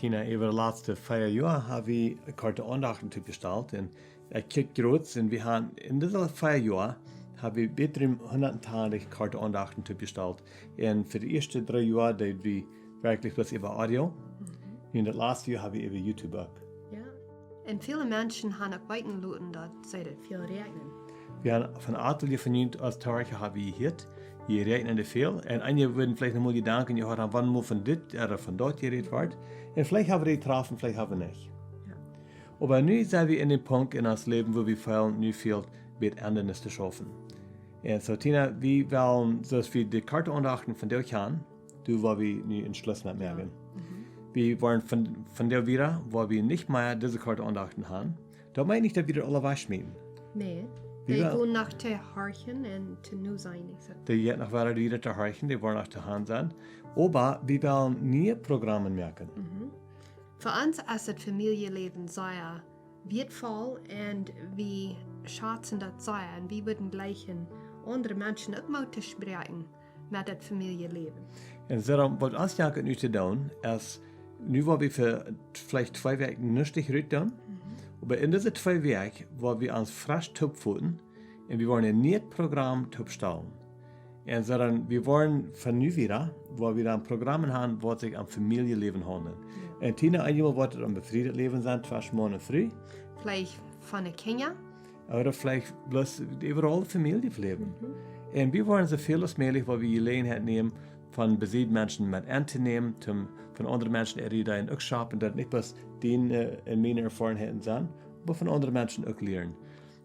Tina, über die letzten 4 Jahre habe ich eine Karte Andachten gestellt. Und ich kicke groß. Und wir haben in diesen 4 Jahren habe ich beter 180 Karte Andachten gestellt. Und für die ersten 3 Jahre, die wir wirklich bloß über Audio. Und das letzte Jahr habe ich über YouTube auch. Ja. Und viele Menschen haben auch weiten Leuten, dass sie das viel regnen. Wir haben von Atelier von Ihnen als Taucher habe ich gehört. Je regnet viel. Und einige würden vielleicht noch mal Gedanken, ja, wann muss von dit oder von dort geredet wird. Und vielleicht haben wir die getroffen, vielleicht haben wir nicht. Ja. Aber nun sind wir in dem Punkt in unserem Leben, wo wir viel mit Ändernis zu schaffen. Und so, Tina, wir wollen, so wie die Karte Andachten von dir haben, du, wo wir nun entschlossen mit merken. Wir wollen von der wieder, wo wir nicht mehr diese Karte Andachten haben, da meine ich, dass wir alle waschmieden. Nee. Wie Die wel? gehen nach der Horchen und zu nu sein. Die geht nach weiter wieder zu horchen, die wollen nach der Hand sein. Aber wir wollen nie Programme merken. Für uns ist das Familienleben sehr wertvoll und wir schätzen das sehr. Und wir würden gleich andere Menschen auch mal zu sprechen mit das Familienleben. Und darum, was uns ja nu zu tun, ist, nu wo wir für vielleicht 2 Wochen nicht reden, aber in diese 2 Wochen, wo wir uns frisch tupfen und wir wollen ein neues Programm tupstellen. Und sondern wir wollen von nu wieder, wo wir dann Programme haben, wo sich am Familienleben handelt. Und Tina, einmal wird es am befriedet Leben sein, 2 Monate früh, Vielleicht von den Kindern. oder vielleicht bloß überall Familie leben. Und wir wollen so viel als möglich, wo wir Gelegenheit nehmen, von besiegten Menschen mit anzunehmen, von anderen Menschen, die da auch schaffen, dass nicht bloß denen in meiner Erfahrungen sind, aber von anderen Menschen auch lernen.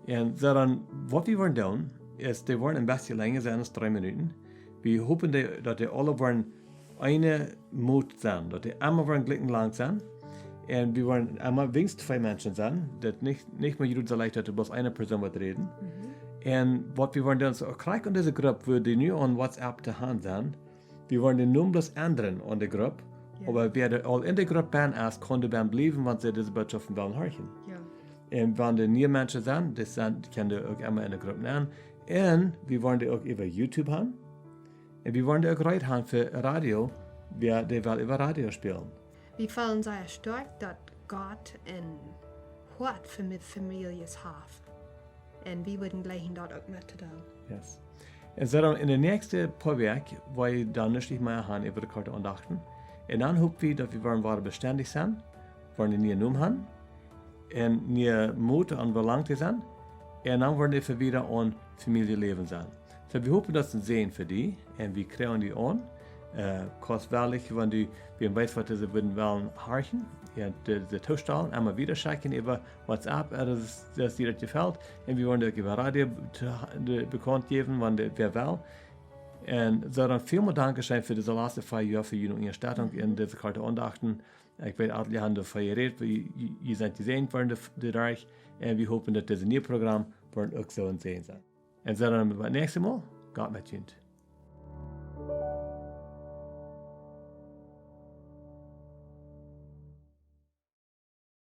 Und dann, was wir wollen tun, ist, die wollen ein bisschen länger sein als 3 Minuten. Wir hoffen, dass die alle wollen eine Mut sein, dass die einmal wollen glücklich lang sein. Und wir wollen einmal wenigstens 2 Menschen sein, dass nicht mehr jeder so leicht, dass bloß eine Person wird reden. Und was wir wollen tun, ist auch gleich in dieser Gruppe, wo die nur an WhatsApp zu Hand sind, wir wollen den nur bloß ändern an der Gruppe. Ja. Aber wer all in der Gruppe bin, erst konnte beim bleiben, wenn sie diese Botschaften wollen hören. Ja. Und wenn die neue Menschen sind, das sind, können die auch immer in der Gruppe nehmen. Und wir wollen die auch über YouTube haben. Und wir wollen die auch bereit haben für Radio, wer die will über Radio spielen. Wir fühlen sehr stark, dass Gott ein Hort für mit Familien hat. Und wir würden gleich dort auch mit tun. Yes. Und so dann in den nächsten paar Wochen, wo ich dann nicht mehr haben über die Karte Andachten. Und dann hoffen wir, dass wir beständig sind, wollen nie Numm haben, und nie Mut und Belang zu sein. Und dann wollen wir wieder an Familienleben sein. So wir hoffen, dass wir sehen für die, und wir kriegen die an. Kostbarlich, wenn wir weiß, was sie würden wollen, horchen. Ja, die Tauschstellen einmal wieder schicken über WhatsApp, dass dir das gefällt. Und wir wollen das über Radio bekannt geben, wenn wer will. Und so dann vielen Dankeschön für diese letzten 4 Jahre für Ihre Unterstützung in dieser Karte Andachten. Ich weiß, alle haben davon geredet, ihr seid gesehen worden dadurch. Und wir hoffen, dass dieses neue Programm auch so sehen sein. Und so dann beim nächsten Mal, Gott mit Ihnen.